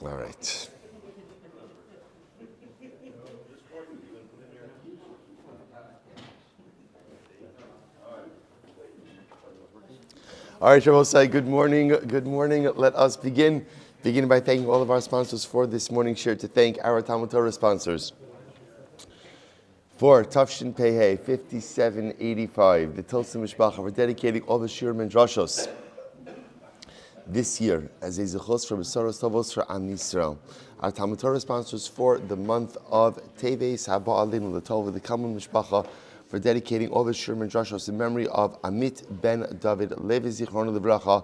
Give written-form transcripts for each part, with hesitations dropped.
All right. All right, Shabbos, good morning. Good morning. Let us begin by thanking all of our sponsors for this morning's share. To thank our Talmud Torah sponsors for Tafshin Pehei 5785, the Tilsim Mishpacha, for dedicating all the Shirim and Drashos this year as a zechus for Besaros Tovos for Am Yisrael. Our Talmud Torah sponsors for the month of Teves Haba Alinu L'Tov, the Kalman Mishpacha, for dedicating all the Shirim and Drashos in memory of Amit ben David Levi Zichrono Livracha,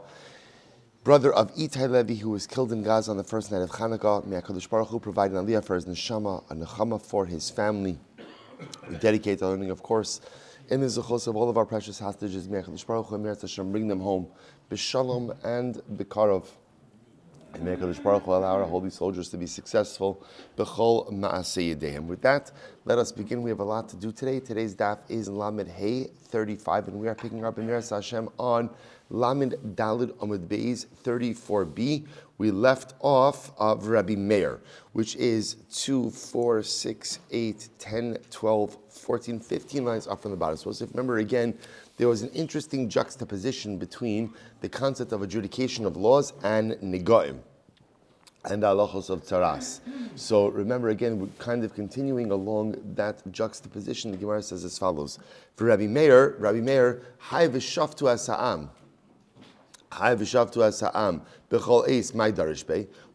brother of Itai Levi, who was killed in Gaza on the first night of Chanukah. May HaKadosh Baruch Hu provide an aliyah for his neshama, a nechama for his family. We dedicate the learning, of course, in the zechus of all of our precious hostages. May HaKadosh Baruch Hu and Meretz Hashem bring them home b'shalom and b'karov. And may HaKadosh Baruch Hu allow our holy soldiers to be successful b'chol ma'aseh yedeihem. With that, let us begin. We have a lot to do today. Today's daf is in Lamed Hey 35, and we are picking up in Meretz Hashem on Lamed Dalid Amud Beis 34b. We left off of Rabbi Meir, which is 2, 4, 6, 8, 10, 12, 14, 15 lines up from the bottom. So if remember again, there was an interesting juxtaposition between the concept of adjudication of laws and negoim, and the halachos of taras. So remember again, we're kind of continuing along that juxtaposition. The Gemara says as follows: for Rabbi Meir, hay v'shaftu asa'am.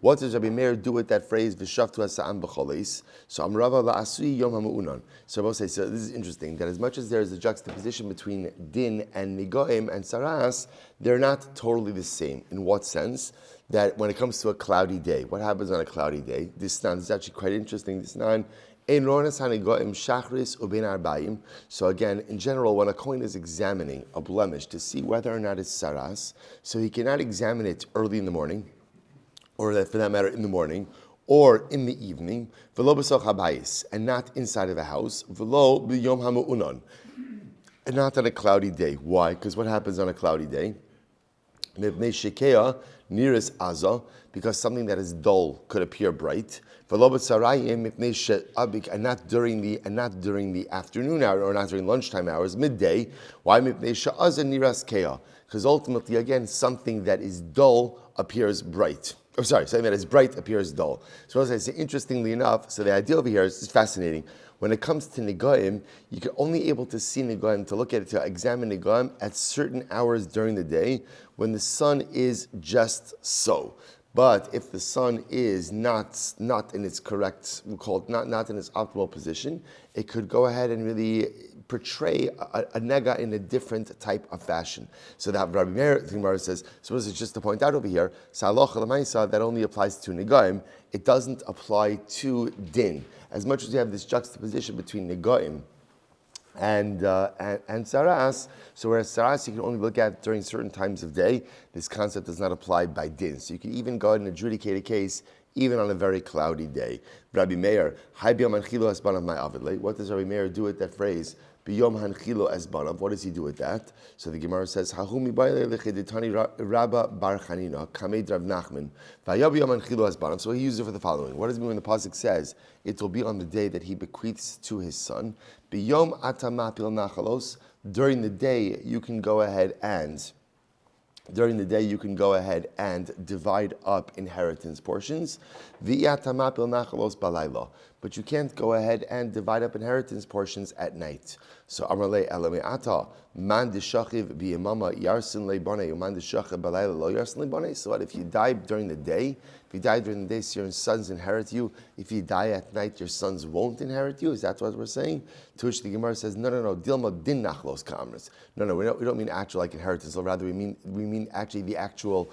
What does Rabbi Meir do with that phrase, V'shavtu ha'sa'am b'chol eis? So Amrava la'asui yom ha'mu'unan. So this is interesting, that as much as there is a juxtaposition between din and nigoim and saras, they're not totally the same. In what sense? That when it comes to a cloudy day, what happens on a cloudy day? This is actually quite interesting. This so again, in general, when a kohen is examining a blemish to see whether or not it's saras, so he cannot examine it early in the morning, or for that matter in the morning, or in the evening, and not inside of a house, and not on a cloudy day. Why? Because what happens on a cloudy day? Because something that is dull could appear bright, and not during the afternoon hour, or not during lunchtime hours, midday. Why? Because ultimately, again, something that is dull appears bright. Something that is bright appears dull. So as I say, interestingly enough, so the idea over here is fascinating. When it comes to Negoim, you're only able to see Negoim, to look at it, to examine Negoim at certain hours during the day when the sun is just so. But if the sun is not in its correct, we call it not in its optimal position, it could go ahead and really portray a nega in a different type of fashion. So that Rabbi Meir, the Gemara says, so this is just to point out over here, that only applies to Negoim, it doesn't apply to din. As much as you have this juxtaposition between Negoim and saras, so whereas saras you can only look at during certain times of day, this concept does not apply by din. So you can even go ahead and adjudicate a case even on a very cloudy day. Rabbi Meir, what does Rabbi Meir do with that phrase? B'yom hanchilo esbanav. What does he do with that? So the Gemara says, "Hahumi b'ayle lecheditani Rabba bar Chanina kamed Rav Nachman v'ayab b'yom hanchilo esbanav." So he uses it for the following. What does it mean when the pasuk says it will be on the day that he bequeaths to his son? B'yom atamapil nachalos. During the day, you can go ahead and divide up inheritance portions. But you can't go ahead and divide up inheritance portions at night. So Amrle Elameata, Man Dishachiv Biyamama Yarsin Lebane, Man Dishachiv Balayla Lo Yarsin Lebane. So what if you die during the day? If you die during the day, so your sons inherit you. If you die at night, your sons won't inherit you. Is that what we're saying? To which the Gemara says, no, Dilma din nachlos kamras. No, we don't mean actual like inheritance, or rather we mean actually the actual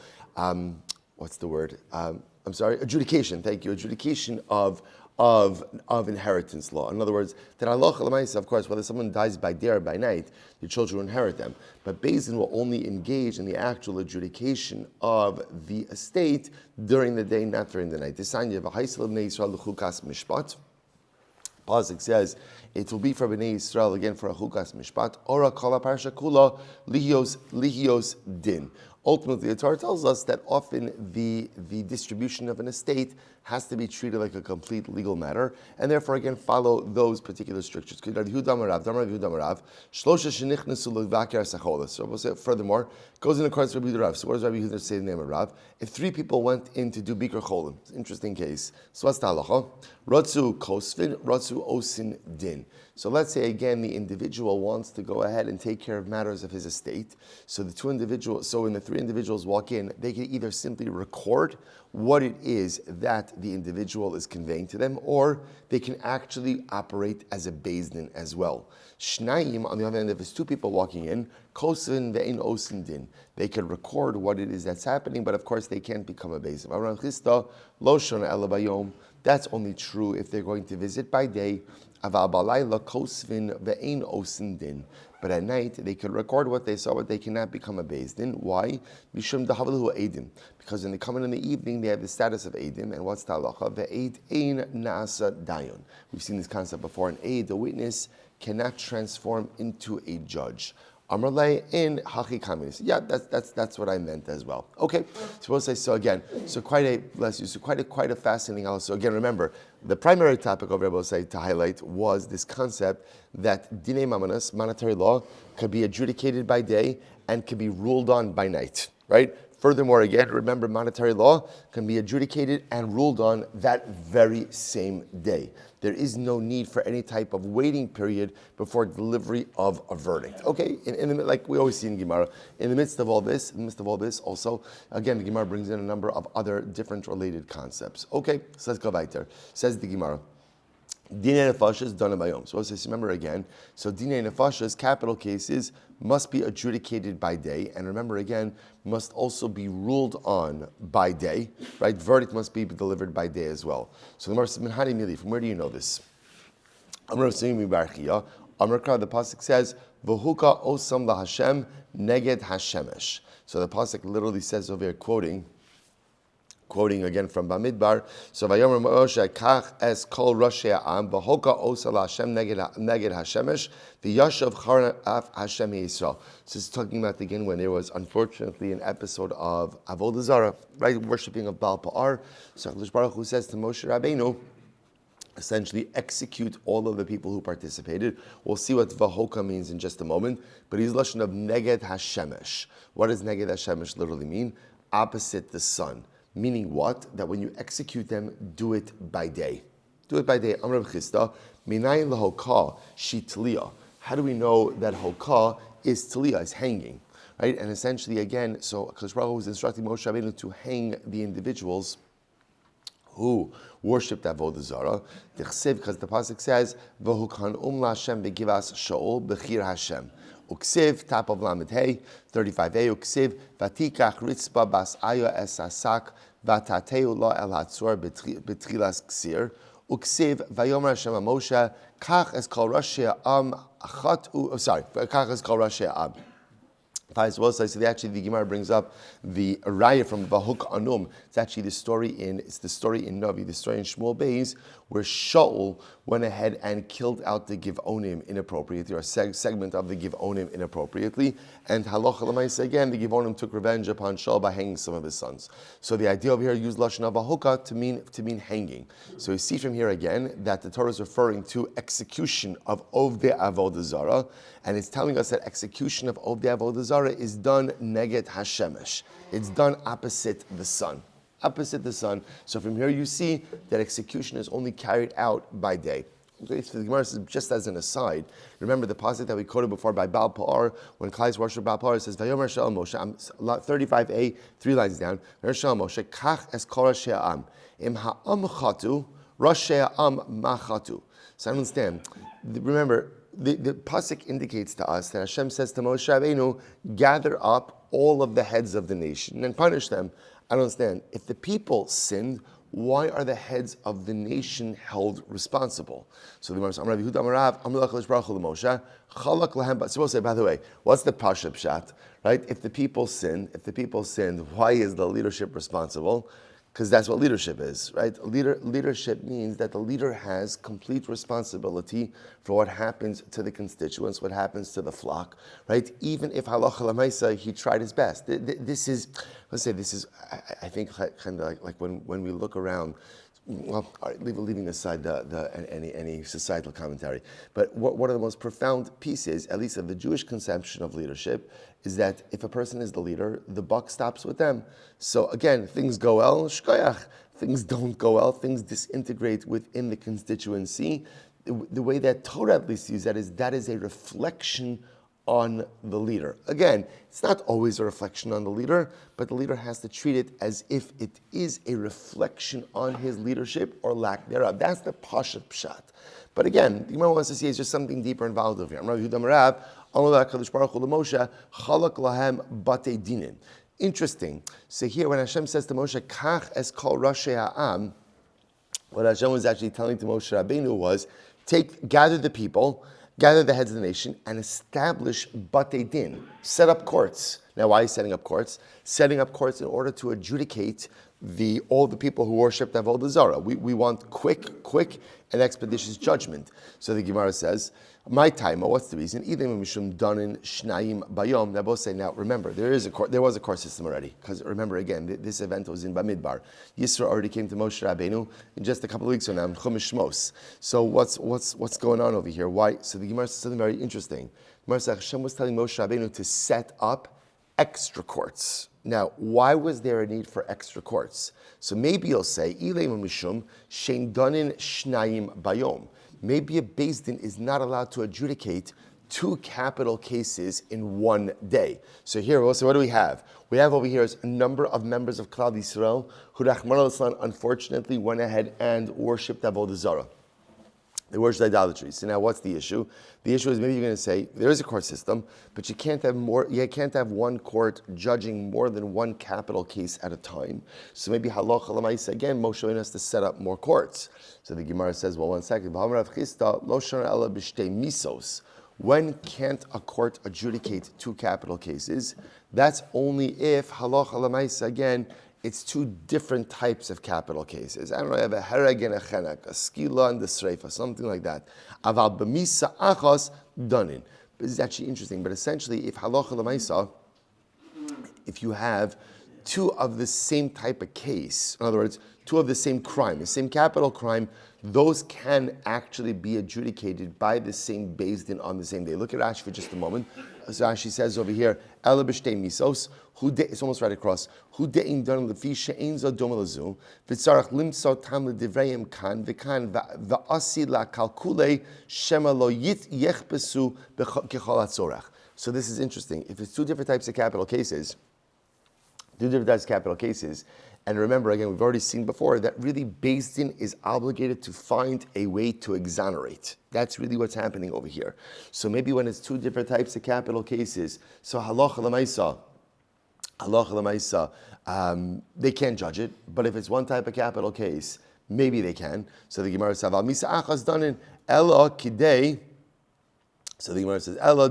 adjudication. Thank you, adjudication of inheritance law. In other words, that halacha l'maisa, of course, whether someone dies by day or by night, the children will inherit them. But Beis Din will only engage in the actual adjudication of the estate during the day, not during the night. Pasuk says it will be for Bnei Yisrael again for a chukas mishpat. Ora kala parsha kula lihios din. ultimately the Torah tells us that often the distribution of an estate has to be treated like a complete legal matter, and therefore again follow those particular strictures. So we'll say furthermore, goes in accordance with Rabbi Rav. So what does Rabbi Yehuda say in the name of Rav? If three people went in to do Bikur Cholim, it's an interesting case. So what's the halacha? Ratzu kosvin, ratzu osin din. So let's say again the individual wants to go ahead and take care of matters of his estate. So when the three individuals walk in, they can either simply record what it is that the individual is conveying to them, or they can actually operate as a beis din as well. Shnayim, on the other hand, if it's two people walking in, kosvin ve'in osin din, they can record what it is that's happening, but of course they can't become a beis din. That's only true if they're going to visit by day. But at night, they could record what they saw, but they cannot become a beis din. Why? Because when they come in the evening, they have the status of edim. And what's the halacha? Ve'ed ein nasa dayon. We've seen this concept before. An eid, the witness, cannot transform into a judge. Amrlei in hachi kamis. Yeah, that's what I meant as well. Okay, so we'll say so again. So quite a fascinating also. So again, remember the primary topic of Rabbi say to highlight was this concept that dinei mamanas, monetary law, could be adjudicated by day and could be ruled on by night. Right. Furthermore, again, remember monetary law can be adjudicated and ruled on that very same day. There is no need for any type of waiting period before delivery of a verdict. Okay, like we always see in Gemara, in the midst of all this, also, again, the Gemara brings in a number of other different related concepts. Okay, so let's go weiter. Says the Gemara. Dinei nefashos dana bayom. So let's remember again. So dinei nefashos, capital cases, must be adjudicated by day, and remember again, must also be ruled on by day. Right? Verdict must be delivered by day as well. So the Gemara says, "Minhani mili." From where do you know this? Amar Simi Barchia. Amar the pasuk says, "V'huka osam laHashem neged Hashemesh." So the pasuk literally says over here, quoting again from Bamidbar, so Vayomer Moshe kach es kol roshei ha'am v'hoka osa laHashem neged Hashemesh v'yashav charan af Hashem Yisrael. So this is talking about again when there was unfortunately an episode of Avodah Zarah, right, worshipping of Baal Pa'ar. So HaKadosh Baruch Hu says to Moshe Rabbeinu, essentially execute all of the people who participated. We'll see what Vahoka means in just a moment, but he's lashon of neged Hashemesh. What does neged Hashemesh literally mean? Opposite the sun. Meaning what? That when you execute them, do it by day. Do it by day. Amr Chista, minayin lahoka shi tliya. How do we know that hoka is tliya, is hanging? Right? And essentially again, so HaKadosh Baruch Hu was instructing Moshe Rabbeinu to hang the individuals who worshipped Avodah Zarah. Because the pasuk says, "V'hukan laHashem begivas Shaul bechir Hashem." Uksiv, top of Lamed Hey, 35a, Uksiv, Vatikach Ritzba Bas Ayo Es Asak, Vatateu La El Hatzor Betrilas Ksir, Uksiv, Vayomer Hashem Moshe, Kach Es Kol Rashi Am Achat, Kach Es Kol Rashi Am. So the Gemara brings up the raya from Vahuk Anum. It's actually the story in Navi, the story in Shmuel Beis, where Shaul went ahead and killed out the Givonim inappropriately, or a segment of the Givonim inappropriately. And halacha l'maisa again, the Givonim took revenge upon Shaul by hanging some of his sons. So the idea over here used lashon of Vahuka to mean hanging. So you see from here again that the Torah is referring to execution of Ovdei Avodah Zarah, and it's telling us that execution of Ovdei Avodah Zarah is done neged Hashemesh. It's done opposite the sun. Opposite the sun. So from here you see that execution is only carried out by day. Okay, so the Gemara says, just as an aside, remember the pasuk that we quoted before by Baal Pa'ar, when Klai's worship Baal Pa'ar, says, Vayomer Shel Moshe, 35a, 3 lines down, Vayomer Shel Moshe, Kach es kol Rashi ha'am, im ha'am chatu, Rashi ha'am machatu. So I understand. Remember, the pasuk indicates to us that Hashem says to Moshe Rabbeinu, gather up all of the heads of the nation and punish them. I don't understand. If the people sinned, why are the heads of the nation held responsible? So the Gemara says, Rabbi Yehuda Amarav, Amalach Baruch Hu Moshe, Chalak Lahem. But so we'll say, by the way, what's the Pashup Pshat? Right? If the people sinned, why is the leadership responsible? Because that's what leadership is, right? Leadership means that the leader has complete responsibility for what happens to the constituents, what happens to the flock, right? Even if halacha l'maisa, he tried his best. This is, I think, kind of like when we look around. Well, all right, leaving aside any societal commentary, but one of the most profound pieces, at least of the Jewish conception of leadership, is that if a person is the leader, the buck stops with them. So again, things go well, shkoyach. Things don't go well, things disintegrate within the constituency. The way that Torah at least sees that is a reflection on the leader. Again, it's not always a reflection on the leader, but the leader has to treat it as if it is a reflection on his leadership or lack thereof. That's the Pashat Pshat. But again, the Gemara wants to see is just something deeper involved over here. Interesting. So here, when Hashem says to Moshe, Kach es kol Rashi ha'am, what Hashem was actually telling to Moshe Rabbeinu was, gather the people, gather the heads of the nation, and establish batei din, set up courts. Now, why is setting up courts? Setting up courts in order to adjudicate all the people who worshipped Avodah Zarah. We want quick and expeditious judgment. So the Gemara says, my time, what's the reason? Now both say, now remember, there was a court system already. Because remember again, this event was in Bamidbar. Yisro already came to Moshe Rabbeinu in just a couple of weeks from now, in Chumash Shmos. So what's going on over here? Why? So the Gemara says something very interesting. The Gemara says Hashem was telling Moshe Rabbeinu to set up extra courts. Now, why was there a need for extra courts? So maybe you'll say, mishum shein danin shnayim bayom. Maybe a Beis Din is not allowed to adjudicate 2 capital cases in one day. So here, also, what do we have? We have over here is a number of members of Klal Yisrael who, Rahman al-Islam, unfortunately went ahead and worshipped Avodah Zarah. They worship idolatry. So now what's the issue? The issue is maybe you're going to say, there is a court system, but you can't have one court judging more than one capital case at a time. So maybe halacha l'maisa, again, Moshe Rabbeinu has to set up more courts. So the Gemara says, well, one second. When can't a court adjudicate 2 capital cases? That's only if halacha l'maisa, again, it's 2 different types of capital cases. I don't know, I have a hereg and a chenek, a skila and a sreifa, something like that. Aval b'misa achos danin. This is actually interesting, but essentially, if halacha l'maisa, if you have 2 of the same type of case, in other words, 2 of the same crime, the same capital crime, those can actually be adjudicated by the same Beis Din on the same day. Look at Rashi for just a moment. So Rashi says over here, Ela b'shtei misos, it's almost right across. Hu de'in dan lefi she'ein zo doma lezu, v'tzarach limso tam l'divrayim kan, v'kan v'asi la kalkule shema lo yechbesu kechol hatzorach. So this is interesting. If it's 2 different types of capital cases, and remember, again, we've already seen before that really Beis Din is obligated to find a way to exonerate. That's really what's happening over here. So maybe when it's 2 different types of capital cases, so halacha l'maisa, they can't judge it. But if it's one type of capital case, maybe they can. So the Gemara says, misa achas danin ela kidei. So the Gemara says, Ela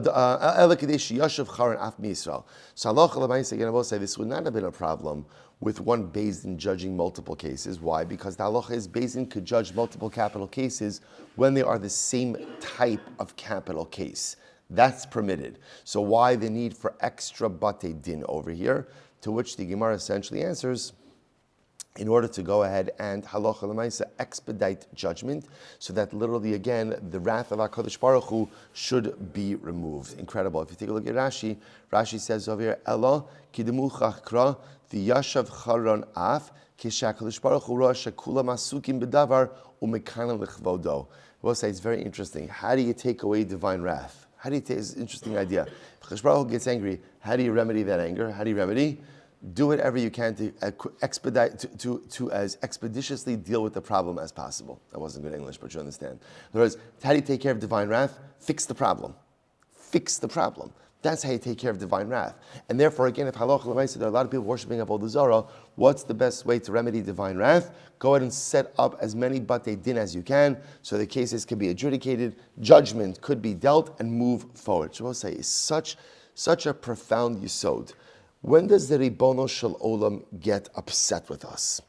kadesh yashav charan af miYisrael. So halacha l'maisa, again, I will say this would not have been a problem with one Beis Din judging multiple cases. Why? Because the halacha is Beis Din could judge multiple capital cases when they are the same type of capital case. That's permitted. So why the need for extra batei din over here? To which the Gemara essentially answers, in order to go ahead and halacha l'maisa expedite judgment, so that literally again the wrath of HaKadosh Baruch Hu should be removed. Incredible. If you take a look at Rashi, Rashi says over here, Ela kidemu chakra v'yashav charon af k'shakadosh Baruch Hu ra shekula masukim b'davar u'mekanim l'chvodo. We'll say it's very interesting. How do you take away divine wrath? How do you take? It's an interesting idea. If HaKadosh Baruch Hu gets angry, how do you remedy that anger? How do you remedy? Do whatever you can to expedite, to as expeditiously deal with the problem as possible. That wasn't good English, but you understand. In other words, how do you take care of divine wrath? Fix the problem. Fix the problem. That's how you take care of divine wrath. And therefore, again, if halacha l'maisa, there are a lot of people worshiping Avodah Zarah, what's the best way to remedy divine wrath? Go ahead and set up as many batei din as you can, so the cases can be adjudicated, judgment could be dealt, and move forward. So I'll say, it's such a profound yesod. When does the Ribono Shel Olam get upset with us?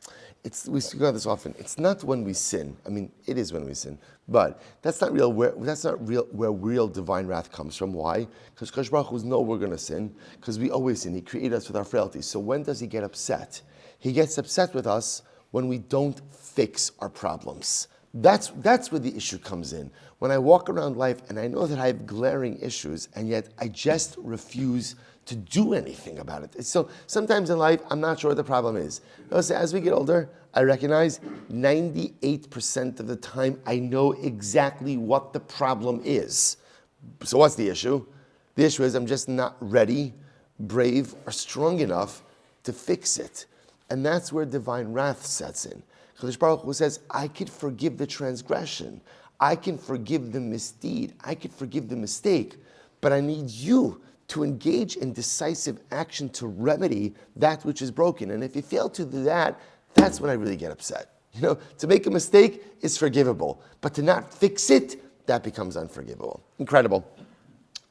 We speak about this often. It's not when we sin. I mean, it is when we sin, but that's not real. Where real divine wrath comes from. Why? Because Kadosh Baruch Hu knows we're going to sin. Because we always sin. He created us with our frailties. So when does He get upset? He gets upset with us when we don't fix our problems. That's where the issue comes in. When I walk around life and I know that I have glaring issues, and yet I just refuse to do anything about it. So sometimes in life, I'm not sure what the problem is. As we get older, I recognize 98% of the time, I know exactly what the problem is. So what's the issue? The issue is I'm just not ready, brave, or strong enough to fix it. And that's where divine wrath sets in. Kadosh Baruch Hu says, I could forgive the transgression. I can forgive the misdeed. I could forgive the mistake. But I need you to engage in decisive action to remedy that which is broken. And if you fail to do that, that's when I really get upset. To make a mistake is forgivable. But to not fix it, that becomes unforgivable. Incredible.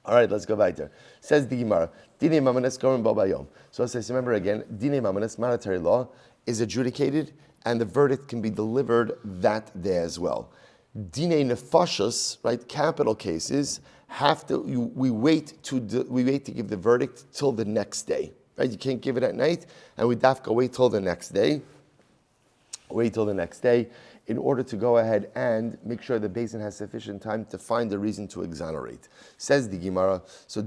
All right, let's go weiter. Says the Gemara, Dinei Mamanes Gorim Bo Bayom. So it says, remember again, Dinei Mamanes, monetary law, is adjudicated, and the verdict can be delivered that day as well. Dinei Nefashos, right, capital cases, we wait to give the verdict till the next day. Right? You can't give it at night, and we dafka wait till the next day. Wait till the next day in order to go ahead and make sure the basin has sufficient time to find a reason to exonerate. Says the Gemara, so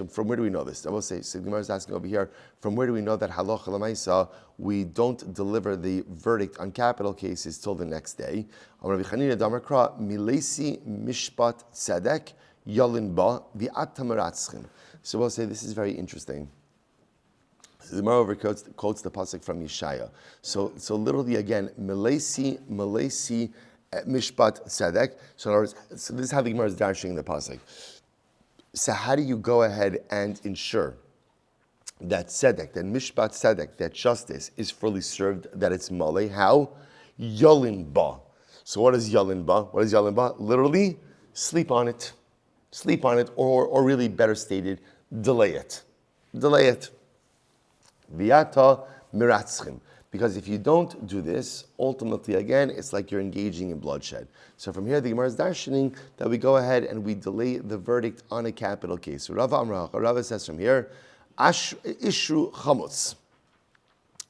from where do we know this? I will say, so the Gemara is asking over here, from where do we know that halacha l'maisa, we don't deliver the verdict on capital cases till the next day? Rabbi Chanina Damarkra, milesi mishpat tzedek, yalin ba, v'at tamaratzchim. So we'll say this is very interesting. So the Gemara over quotes the pasuk from Yeshaya. So literally again, Melesi Mishpat Tzedek. So in other words, so this is how the Gemara is dashing the pasuk. So how do you go ahead and ensure that Tzedek, that Mishpat Tzedek, that justice is fully served, that it's Malay? How? Yolin Ba. So what is Yolin Ba? What is Yolin Ba? Literally, sleep on it. Sleep on it, or really better stated, delay it. Delay it. Viata miratzchim. Because if you don't do this, ultimately, again, it's like you're engaging in bloodshed. So from here, the Gemara is darshaning that we go ahead and we delay the verdict on a capital case. So Rava says from here, Ishru chamutz.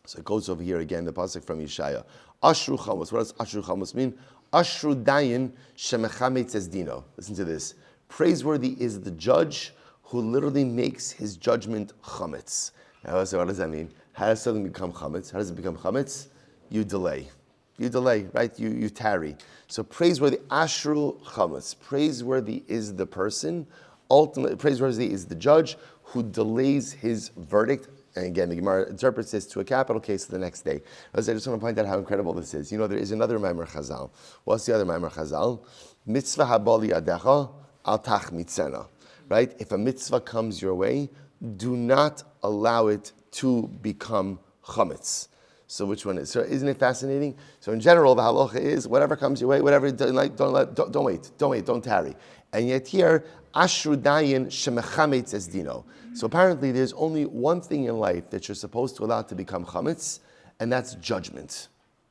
So it goes over here again, the pasuk from Yeshaya. Ashru chamutz. What does Ashru chamutz mean? Ashru dayin shemechametz es dino. Listen to this. Praiseworthy is the judge who literally makes his judgment chametz. Now, so what does that mean? How does something become chametz? How does it become chametz? You delay. You delay, right? You tarry. So praiseworthy, ashru chametz. Praiseworthy is the person. Ultimately, praiseworthy is the judge who delays his verdict. And again, the Gemara interprets this to a capital case the next day. As I just want to point out how incredible this is. There is another Maimer Chazal. What's the other Maimer Chazal? Mitzvah habali adecha al tachmitzena. Right? If a mitzvah comes your way, do not allow it to become chametz. So which one is? So isn't it fascinating? So in general, the halacha is whatever comes your way, whatever don't wait, don't tarry. And yet here, ashru dayin shemechametz es dino. So apparently, there's only one thing in life that you're supposed to allow to become chametz, and that's judgment.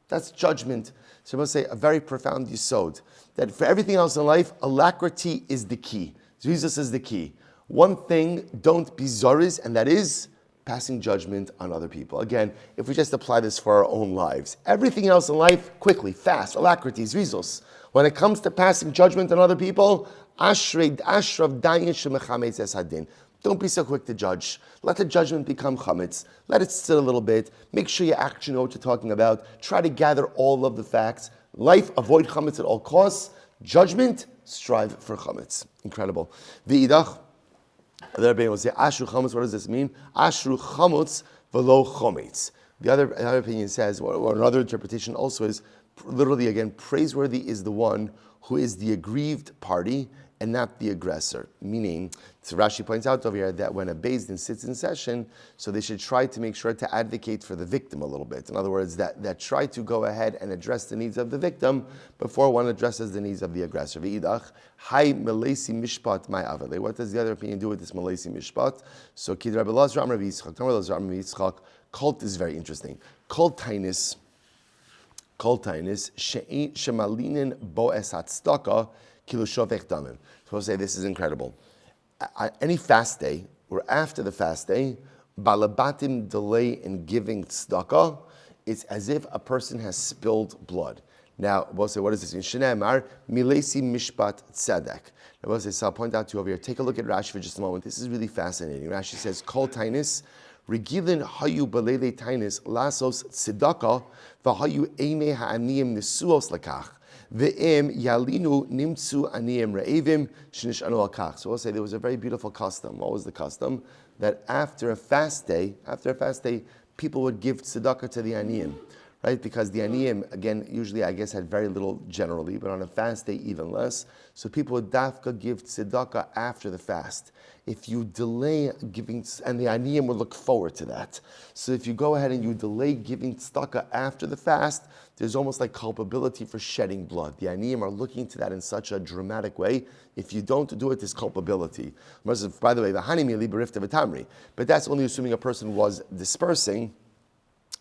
That's judgment. So I must say a very profound yisod that for everything else in life, alacrity is the key. Jesus is the key. One thing, don't be zoriz, and that is passing judgment on other people. Again, if we just apply this for our own lives, everything else in life, quickly, fast, alacrity, zrizos. When it comes to passing judgment on other people, ashrav dayin shemechametz es hadin. Don't be so quick to judge. Let the judgment become chametz. Let it sit a little bit. Make sure you actually know what you're talking about. Try to gather all of the facts. Life, avoid chametz at all costs. Judgment, strive for chametz. Incredible. V'idach. The other opinion will say, Ashru Chametz, what does this mean? Ashru Chametz v'lo Chometz. The other opinion says, or another interpretation also is, literally again, praiseworthy is the one who is the aggrieved party, and not the aggressor. Meaning, so Rashi points out over here that when a Beis Din sits in session, so they should try to make sure to advocate for the victim a little bit. In other words, that try to go ahead and address the needs of the victim before one addresses the needs of the aggressor. V'idach, hai melesi mishpat mai avale. What does the other opinion do with this melesi mishpat? So Kid Rabbi Lazar Amar Yitzchak, cult is very interesting. Kultainis shemalinin bo esat staka kilu shovech damim. So I'll say this is incredible. Any fast day, or after the fast day, balabatim delay in giving tzedakah, it's as if a person has spilled blood. Now, we'll say, what does this mean? Shneimar, milesi mishpat tzedek. Now, we'll say, so I'll point out to you over here. Take a look at Rashi for just a moment. This is really fascinating. Rashi says, kol tainis, regilin hayu belele tainis, lasos tzedakah, v'hayu eime ha'aniyim nesuos lakach. Ve'im yalinu nimtsu aniyim re'evim shnishanu al-kach. So we'll say there was a very beautiful custom. What was the custom? That after a fast day, people would give tzedakah to the aniyim, right? Because the aniyim, again, usually I guess had very little generally, but on a fast day even less. So people would dafka give tzedakah after the fast. If you delay giving, and the aniyim would look forward to that. So if you go ahead and you delay giving tzedakah after the fast, there's almost like culpability for shedding blood. The aniyim are looking to that in such a dramatic way. If you don't do it, there's culpability. By the way, but that's only assuming a person was dispersing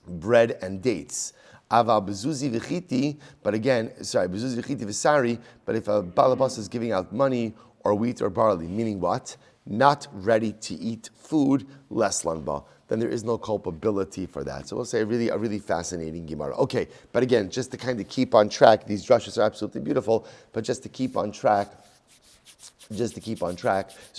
bread and dates. Bezuzi v'chiti, but again, bezuzi v'chiti v'sari, but if a balabas is giving out money or wheat or barley, meaning what? Not ready to eat food, less lanba, then there is no culpability for that. So we'll say a really fascinating Gemara. Okay, but again, just to kind of keep on track, these drushes are absolutely beautiful, but just to keep on track. So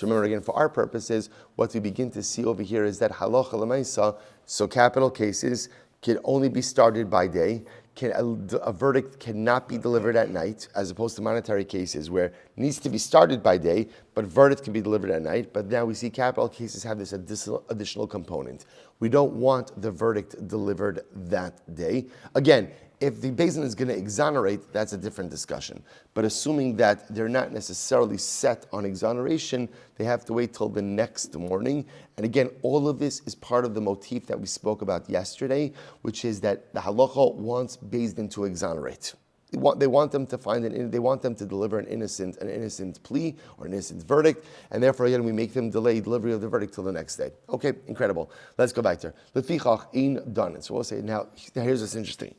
remember again, for our purposes, what we begin to see over here is that halacha l'maisa, so capital cases can only be started by day. A verdict cannot be delivered at night, as opposed to monetary cases where it needs to be started by day, but verdict can be delivered at night. But now we see capital cases have this additional component. We don't want the verdict delivered that day. Again, if the Beis Din is going to exonerate, that's a different discussion. But assuming that they're not necessarily set on exoneration, they have to wait till the next morning. And again, all of this is part of the motif that we spoke about yesterday, which is that the halacha wants Beis Din to exonerate. They want them to they want them to deliver an innocent plea or an innocent verdict, and therefore again we make them delay delivery of the verdict till the next day. Okay, incredible. Let's go back there. Lefichach ein done. So we'll say now. Here's what's interesting.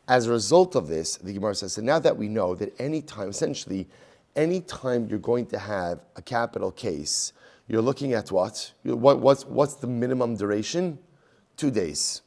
As a result of this, the Gemara says, so now that we know that anytime you're going to have a capital case, you're looking at what? What's the minimum duration? 2 days.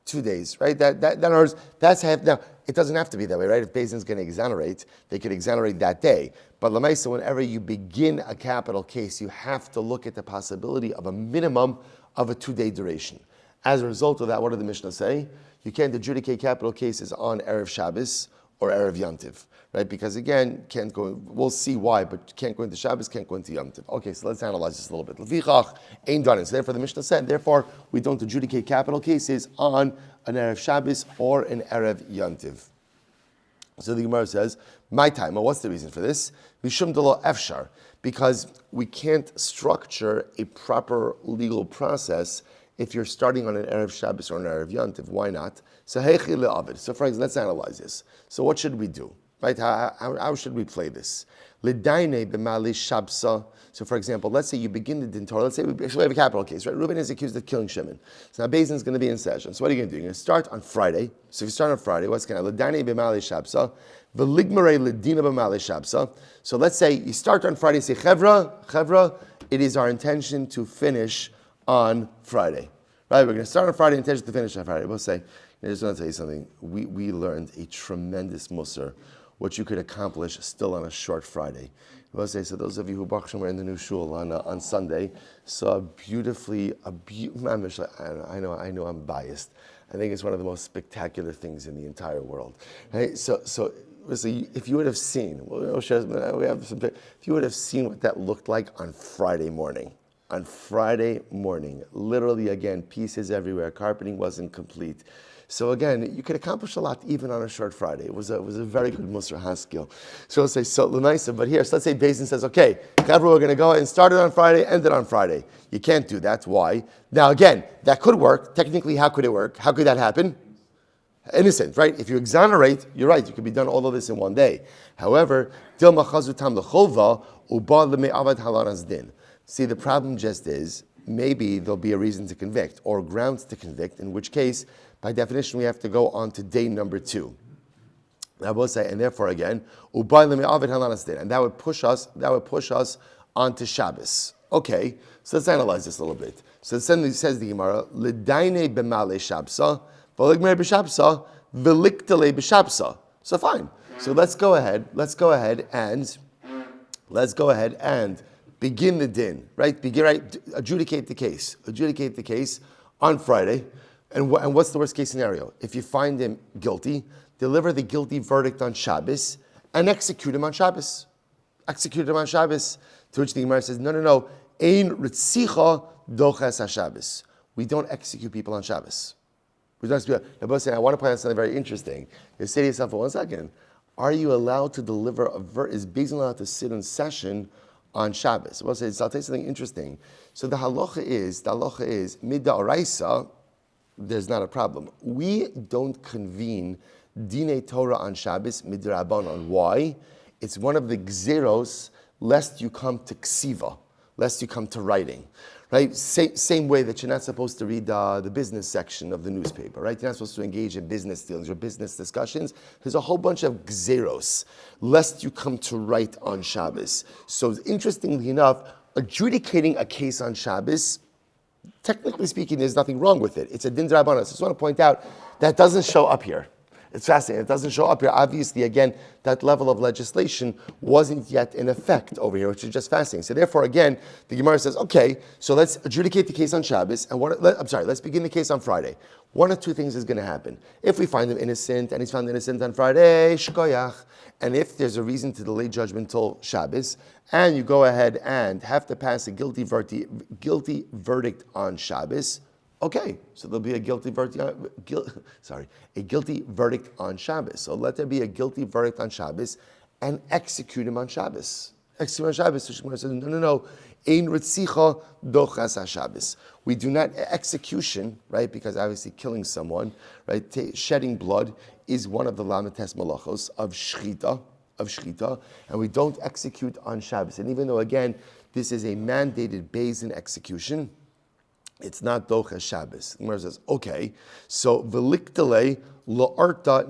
2 days, right? That's half. Now, it doesn't have to be that way, right? If Beis Din's going to exonerate, they could exonerate that day. But Lamaisa, whenever you begin a capital case, you have to look at the possibility of a minimum of a 2-day duration. As a result of that, what did the Mishnah say? You can't adjudicate capital cases on Erev Shabbos or Erev Yantiv, right? Because again, we'll see why, but can't go into Shabbos, can't go into Yantiv. Okay, so let's analyze this a little bit. Lefichach ein done. So therefore the Mishnah said, therefore we don't adjudicate capital cases on an Erev Shabbos or an Erev Yantiv. So the Gemara says, my time. Well, what's the reason for this? Mishum delo efshar, because we can't structure a proper legal process if you're starting on an Erev Shabbos or an Erev Yantiv. Why not? So heichi le'avid. So for example, let's analyze this. So what should we do? Right? How should we play this? L'daine b'mali shabsa. So for example, let's say you begin the din Torah. Let's say we have a capital case, right? Reuben is accused of killing Shimon. So now Beis Din is going to be in session. So what are you going to do? You're going to start on Friday. So if you start on Friday, what's going to l'daine b'mali shabsa? V'ligmarei l'dina b'mali shabsa. So let's say you start on Friday. Say chevra. It is our intention to finish on Friday. Right? We're going to start on Friday, intention to finish on Friday. We'll say, I just want to tell you something. We learned a tremendous musar, what you could accomplish still on a short Friday. We'll say, so those of you who Baruch Hashem were in the new shul on Sunday, saw I know I'm biased. I think it's one of the most spectacular things in the entire world. Right? So if you would have seen, if you would have seen what that looked like on Friday morning, literally again, pieces everywhere, carpeting wasn't complete. So again, you could accomplish a lot even on a short Friday. It was a very good Musar Haskell. So let's say so L'naisa, but here, so let's say Beis Din says, okay, we're going to go and start it on Friday, end it on Friday. You can't do that. Why? Now again, that could work. Technically, how could it work? How could that happen? Innocent, right? If you exonerate, you're right. You could be done all of this in one day. However, see, the problem just is maybe there'll be a reason to convict or grounds to convict. In which case, by definition, we have to go on to day number 2. I will say, and therefore again, and that would push us onto Shabbos. Okay, so let's analyze this a little bit. So then says the Gemara, "L'daine b'male shabsa." So fine. So let's go ahead and begin the din, right? Adjudicate the case on Friday. And what's the worst case scenario? If you find him guilty, deliver the guilty verdict on Shabbos and execute him on Shabbos. To which the Gemara says, no. Ein ritzicha doches haShabbos. We don't execute people on Shabbos. I want to point out something very interesting. You say to yourself, for 1 second, are you allowed to deliver is Beis Din allowed to sit in session on Shabbos? I'll tell you something interesting. So the halacha is mid'oraisa, there's not a problem. We don't convene Dinei Torah on Shabbos midrabanan. Why? It's one of the gzeros, lest you come to ksiva, lest you come to writing. Right? Same way that you're not supposed to read the business section of the newspaper, right? You're not supposed to engage in business dealings or business discussions. There's a whole bunch of gzeros, lest you come to write on Shabbos. So interestingly enough, adjudicating a case on Shabbos, technically speaking, there's nothing wrong with it. It's a din d'Rabbanan. So I just want to point out that doesn't show up here. It's fascinating. It doesn't show up here. Obviously, again, that level of legislation wasn't yet in effect over here, which is just fascinating. So therefore, again, the Gemara says, okay, so let's adjudicate the case on Shabbos, and let's begin the case on Friday. One of two things is going to happen. If we find him innocent, and he's found innocent on Friday, shkoyach. And if there's a reason to delay judgment till Shabbos, and you go ahead and have to pass a guilty verdict on Shabbos, okay, so there'll be a guilty verdict on Shabbos. So let there be a guilty verdict on Shabbos and execute him on Shabbos. So Shmuel says, no. Ein ritzicha dochas haShabbos. We do not execution, right? Because obviously killing someone, right? Shedding blood is one of the lamites malachos of shchita, and we don't execute on Shabbos. And even though again this is a mandated Beis Din execution, it's not doches Shabbos. The Gemara says, okay, so v'liktele la'arta,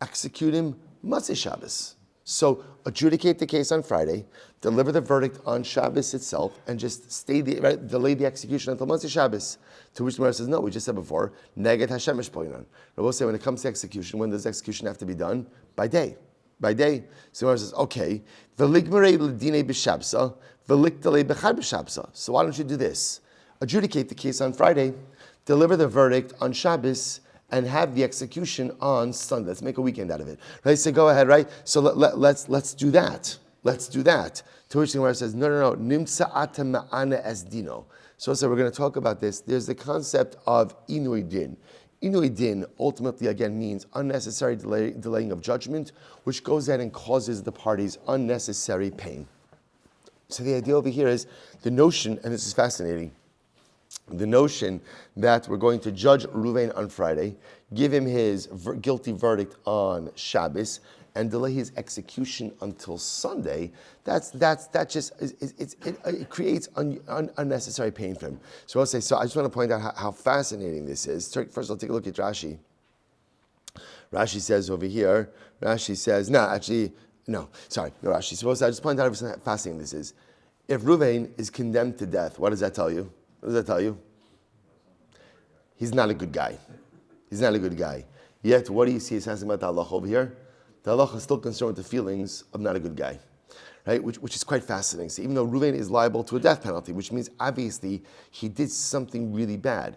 execute him Matzei Shabbos. So adjudicate the case on Friday, deliver the verdict on Shabbos itself, and just delay the execution until Matzei Shabbos. To which the Gemara says, no, we just said before, neged Hashem mishpoinan. I will say when it comes to execution, when does execution have to be done? By day. So the Gemara says, okay, v'ligmerei l'dinei b'shabsa, v'liktele b'chad b'shabsa. So why don't you do this? Adjudicate the case on Friday, deliver the verdict on Shabbos, and have the execution on Sunday. Let's make a weekend out of it. Right? So go ahead, right? So let's do that. Let's do that. To which the Gemara says, no. Nimtza ata ma'ana es dino. So we're going to talk about this. There's the concept of inui din. Inui din ultimately again means unnecessary delaying of judgment, which goes ahead and causes the parties unnecessary pain. So the idea over here is the notion, and this is fascinating, the notion that we're going to judge Ruvain on Friday, give him his guilty verdict on Shabbos, and delay his execution until Sunday. It creates unnecessary pain for him. So I just want to point out how fascinating this is. First of all, take a look at Rashi. Rashi says over here. Rashi says Rashi. Suppose I just point out how fascinating this is. If Ruvain is condemned to death, what does that tell you? He's not a good guy. Yet, what do you see is asking about the halacha over here? The halacha is still concerned with the feelings of not a good guy, right? Which is quite fascinating. So even though Ruvain is liable to a death penalty, which means obviously he did something really bad,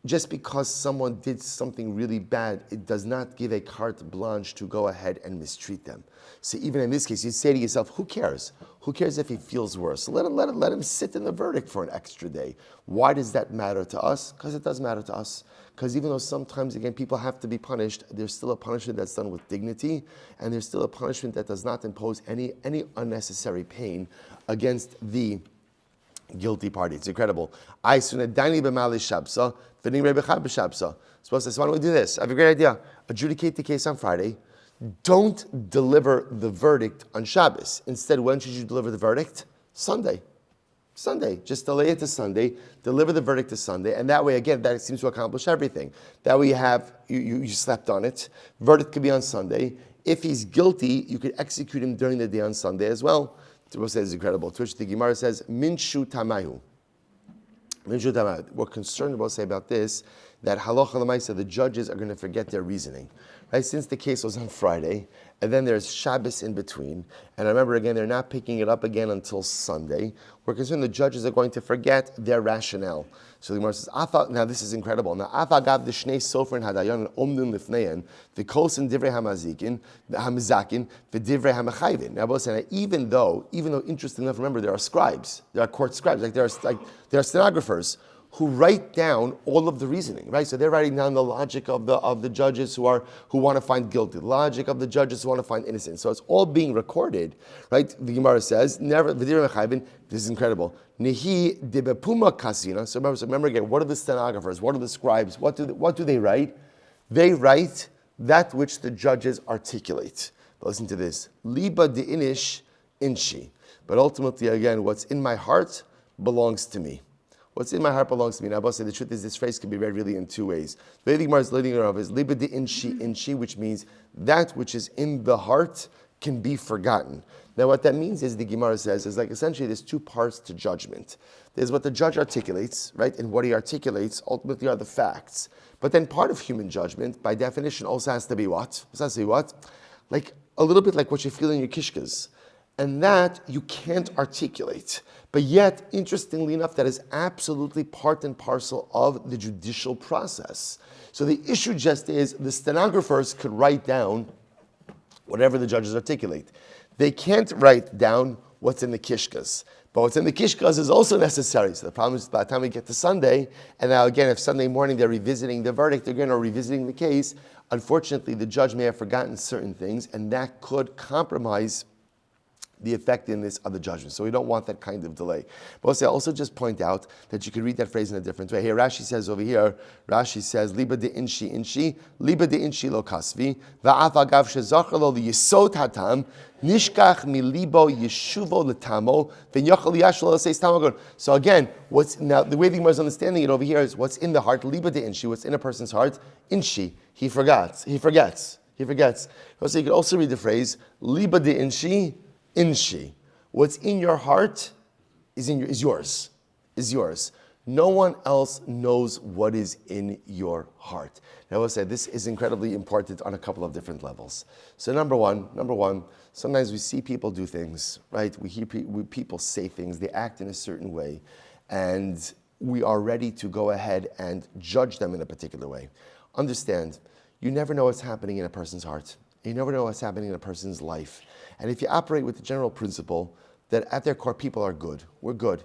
just because someone did something really bad, it does not give a carte blanche to go ahead and mistreat them. So even in this case, you say to yourself, who cares? Who cares if he feels worse? So let him sit in the verdict for an extra day. Why does that matter to us? Because it does matter to us. Because even though sometimes, again, people have to be punished, there's still a punishment that's done with dignity, and there's still a punishment that does not impose any unnecessary pain against the guilty party. It's incredible. So why don't we do this? I have a great idea. Adjudicate the case on Friday. Don't deliver the verdict on Shabbos. Instead, when should you deliver the verdict? Sunday. Just delay it to Sunday, deliver the verdict to Sunday, and that way, again, that seems to accomplish everything. That way you slept on it. Verdict could be on Sunday. If he's guilty, you could execute him during the day on Sunday as well. The Rebbe says it's incredible. To which the Gemara says, Minshu Tamayu. We're concerned about say about this, that halacha l'maisa, the judges are going to forget their reasoning. Right? Since the case was on Friday, and then there's Shabbos in between, and I remember again, they're not picking it up again until Sunday, we're concerned the judges are going to forget their rationale. So the Gemara says, now this is incredible. Now, Afagav the Shnei Sofer and Hadayon Omdun Lifneyan, the Kosin Divrei Hamazikin, the Hamazakin, the Divrei Hamachayvin. Now, both saying even though, interesting enough, remember there are scribes, there are court scribes, there are stenographers who write down all of the reasoning, right? So they're writing down the logic of the judges who want to find guilty, the logic of the judges who want to find innocent. So it's all being recorded, right? The Gemara says, never. This is incredible. Nehi debepuma kasina. So remember again, what are the stenographers? What are the scribes? What do they write? They write that which the judges articulate. But listen to this: liba de inish inshi. But ultimately, again, what's in my heart belongs to me. What's in my heart belongs to me. Now, Abba said the truth is this phrase can be read really in two ways. The Vedic Gemara is leading of is liba de inshi, which means that which is in the heart can be forgotten. Now, what that means is the Gemara says is like essentially there's two parts to judgment. There's what the judge articulates, right, and what he articulates ultimately are the facts. But then part of human judgment, by definition, also has to be what? It has to be what? Like a little bit like what you feel in your kishkas. And that you can't articulate. But yet, interestingly enough, that is absolutely part and parcel of the judicial process. So the issue just is the stenographers could write down whatever the judges articulate. They can't write down what's in the kishkas. But what's in the kishkas is also necessary. So the problem is by the time we get to Sunday, and now again, if Sunday morning they're revisiting the verdict, again, or revisiting the case, unfortunately the judge may have forgotten certain things, and that could compromise the effectiveness of the judgment. So we don't want that kind of delay. But I'll also just point out that you can read that phrase in a different way. Here Rashi says over here, liba de inshi, liba de inshi lo kasvi, va'af agav shezachar lo liyisod hatam, nishkach milibo yeshuvo letamo, v'yochel yashlo says tamagon. So again, now the way the Gemara is understanding it over here is what's in the heart, liba de inshi, what's in a person's heart, inshi, he forgets. So you can also read the phrase, liba de inshi, inshi. What's in your heart is yours. No one else knows what is in your heart. Now I will say this is incredibly important on a couple of different levels. So number one, sometimes we see people do things, right? We hear people say things, they act in a certain way, and we are ready to go ahead and judge them in a particular way. Understand, you never know what's happening in a person's heart. You never know what's happening in a person's life. And if you operate with the general principle that at their core people are good, we're good.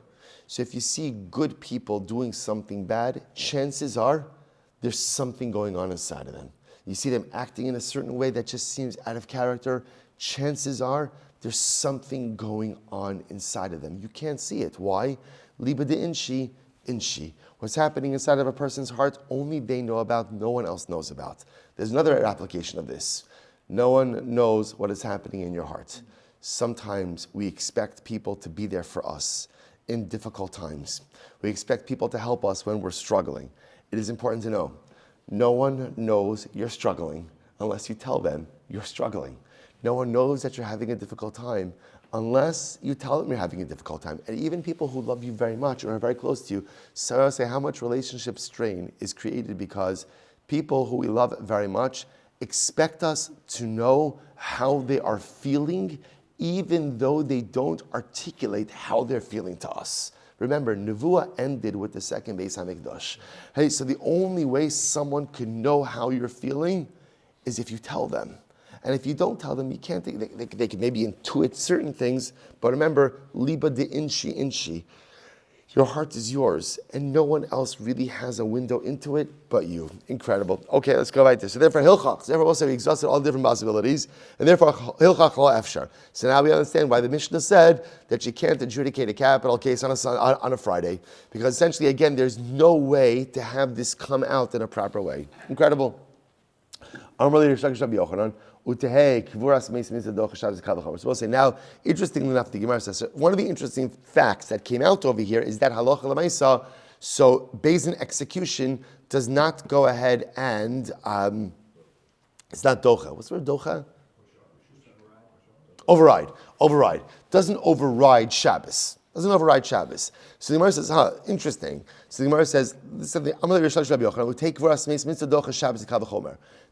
So if you see good people doing something bad, chances are there's something going on inside of them. You see them acting in a certain way that just seems out of character, chances are there's something going on inside of them. You can't see it. Why? Liba de inshi. What's happening inside of a person's heart, only they know about, no one else knows about. There's another application of this. No one knows what is happening in your heart. Sometimes we expect people to be there for us in difficult times. We expect people to help us when we're struggling. It is important to know, no one knows you're struggling unless you tell them you're struggling. No one knows that you're having a difficult time unless you tell them you're having a difficult time. And even people who love you very much or are very close to you, so I say how much relationship strain is created because people who we love very much expect us to know how they are feeling, even though they don't articulate how they're feeling to us. Remember, Nevuah ended with the second Beis HaMikdash. Hey, so the only way someone can know how you're feeling is if you tell them. And if you don't tell them, you can't. They can maybe intuit certain things, but remember, liba de inshi. Your heart is yours, and no one else really has a window into it but you. Incredible. Okay, let's go right there. So therefore, hilchach. Therefore, also we exhausted all different possibilities, and therefore, hilchach lo efshar. So now we understand why the Mishnah said that you can't adjudicate a capital case on a Friday, because essentially, again, there's no way to have this come out in a proper way. Incredible. So we'll say now, interestingly enough, the Gemara says, one of the interesting facts that came out over here is that halacha l'maisa, so Beis Din execution does not go ahead and, it's not docha. What's the word docha? Override. Doesn't override Shabbos. So the Gemara says, interesting. So the Gemara says,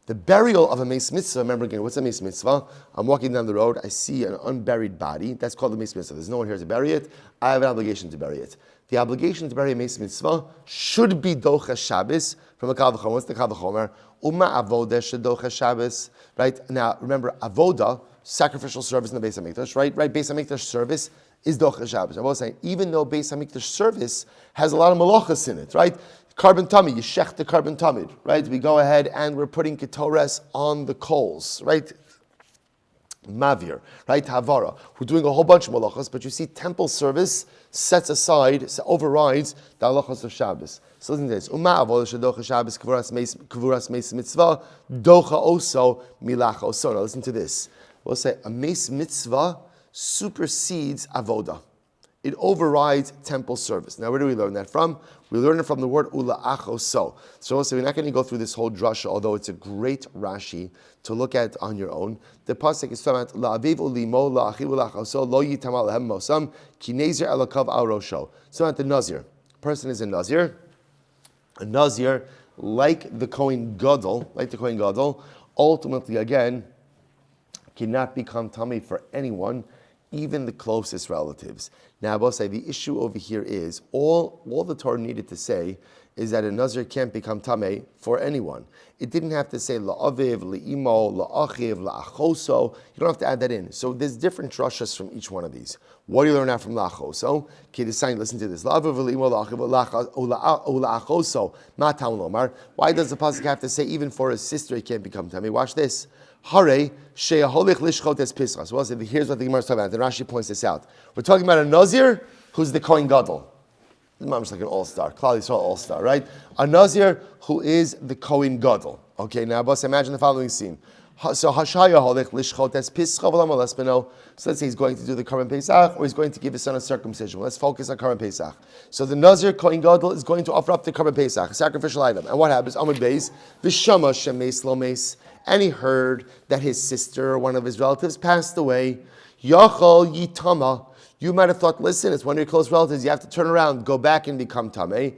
the burial of a meis mitzvah, remember again, what's a meis mitzvah? I'm walking down the road, I see an unburied body, that's called a meis mitzvah. There's no one here to bury it, I have an obligation to bury it. The obligation to bury a meis mitzvah should be docha Shabbos from a kal v'chomer. What's the kal v'chomer? Uma avoda shedocha Shabbos. Right? Now, remember, avoda, sacrificial service in the Beis HaMikdash, right? Beis HaMikdash service is docha Shabbos. I was saying, even though Beis HaMikdash service has a lot of malachas in it, right? Carbon tummy, you shech the carbon tummy, right? We go ahead and we're putting ketores on the coals, right? Mavir, right? Havara. We're doing a whole bunch of malachas, but you see temple service sets aside, overrides the halachas of Shabbos. So listen to this. Uma avodah shedocha Shabbos kvuras meis mitzvah docha also milach oso. Now listen to this. We'll say a meis mitzvah supersedes avodah. It overrides temple service. Now, where do we learn that from? We learn it from the word ula'ach oso. So we'll say we're not going to go through this whole drasha, although it's a great Rashi to look at on your own. The pasuk is talking about la'aviv ulimo la'achiv ula'ach oso lo yitamal lehem mosam ki nezer elakav al rosho. So at the nazir, a person is a nazir, like the Kohen Gadol, ultimately again cannot become tummy for anyone, even the closest relatives. Now, I will say the issue over here is all the Torah needed to say is that a Nazir can't become tamei for anyone. It didn't have to say la'aviv, la'imo, la'achiv, la'achoso. You don't have to add that in. So there's different drashas from each one of these. What do you learn out from la'achoso? Okay, the sign. Listen to this. La'aviv, la'imo, la'achiv, la'achoso. Ma tam lomar. Why does the pasuk have to say even for a sister he can't become tamei? Watch this. Hare she'aholich lishchot es pisras. Well, here's what the Gemara is talking about. The Rashi points this out. We're talking about a Nazir who's the Kohen Gadol. This is like an all-star, Klal Yisrael all-star, right? A Nazir who is the Kohen Gadol. Okay, now boss, imagine the following scene. So Hashaya holich lishchot es pischa v'lam alespeno. So let's say he's going to do the Karban Pesach, or he's going to give his son a circumcision. Let's focus on Karban Pesach. So the Nazir Kohen Gadol is going to offer up the Karban Pesach, a sacrificial item. And what happens? Amud Beis v'shama shemes lo mes. And he heard that his sister or one of his relatives passed away. Yachol yitama. You might have thought, listen, it's one of your close relatives. You have to turn around, go back and become tamei.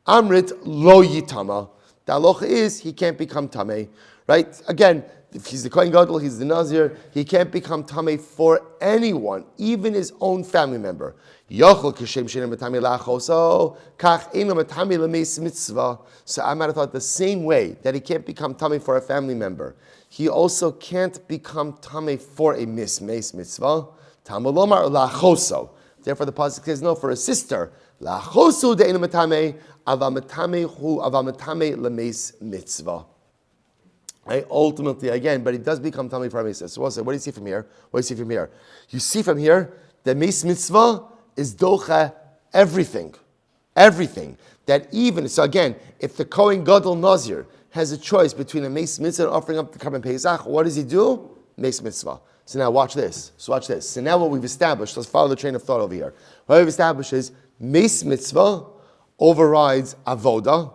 Amrit lo yitama. The halacha is he can't become tamei, right? Again, if he's the Kohen Gadol, he's the Nazir, he can't become tamei for anyone, even his own family member. Yachol kishem shenem matami lachoso kach eno matami lemeis mitzvah. So I might have thought the same way that he can't become tamei for a family member, he also can't become tamei for a meis mitzvah. Tamalomar lachoso. Therefore, the pasuk says no for a sister. Lachoso de'enu matame avamatame hu avamatame lemeis mitzvah. Right? Ultimately, again, but he does become tamei for a mitzvah. So, what do you see from here? What do you see from here? You see from here that meis mitzvah is docha everything. That even so, again, if the Kohen Gadol Nazir has a choice between a meis mitzvah and offering up the Karban Pesach, what does he do? Meis mitzvah. So now watch this. So now what we've established, let's follow the train of thought over here. What we've established is meis mitzvah overrides avoda,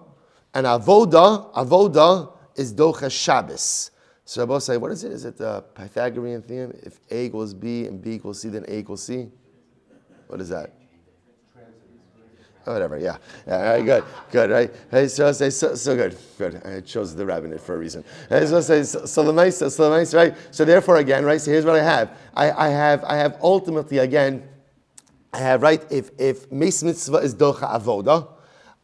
and avoda is docha Shabbos. So I both say, what is it? Is it the Pythagorean theorem? If A equals B and B equals C, then A equals C? What is that? Oh, whatever, yeah. All right, good, right? Hey, so good. I chose the rabbinate for a reason. Hey, so the right? So therefore, again, right? So here's what I have. I have ultimately again I have right. If Meis Mitzvah is docha avoda,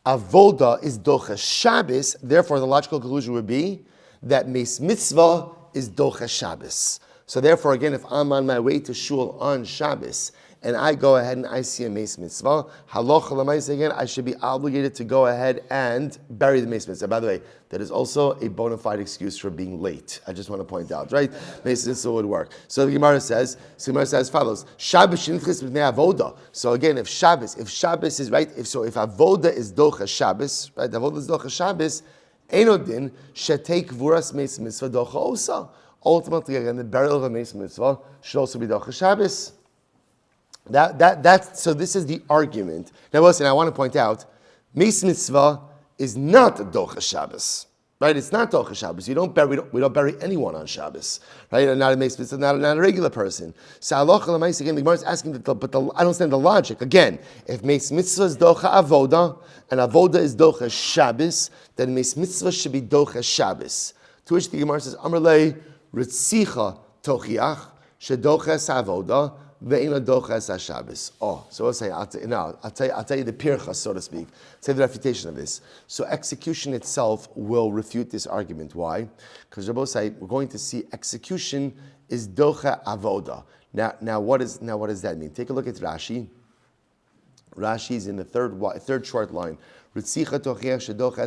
avoda is docha Shabbos. Therefore, the logical conclusion would be that Meis Mitzvah is docha Shabbos. So therefore, again, if I'm on my way to shul on Shabbos and I go ahead and I see a Meis Mitzvah, halacha l'maisa again, I should be obligated to go ahead and bury the Meis Mitzvah. By the way, that is also a bona fide excuse for being late. I just want to point out, right? Meis Mitzvah would work. So the Gemara says as follows: Shabbos shenichlis b'nei avoda. So again, if Shabbos is right, if avoda is docha Shabbos, right? Avoda is docha Shabbos. Enodin shetei kvuras Meis Mitzvah docha osa. Ultimately, again, the burial of a Meis Mitzvah should also be docha Shabbos. So this is the argument. Now listen, I want to point out, Meis Mitzvah is not docha Shabbos, right? It's not docha Shabbos. We don't bury anyone on Shabbos, right? Not a Meis Mitzvah, not a regular person. So halacha l'maisa, again, the Gemara is asking, I don't understand the logic. Again, if Meis Mitzvah is docha avoda and avoda is docha Shabbos, then Meis Mitzvah should be docha Shabbos. To which the Gemara says, Amrlei ritzicha tochiach shedoches avoda. Oh, so I'll say, I'll tell you the pircha, so to speak. Say the refutation of this. So execution itself will refute this argument. Why? Because Rabbi say we're going to see execution is docha avoda. Now what does that mean? Take a look at Rashi. Rashi is in the third short line. Ritzicha tochiach shedocha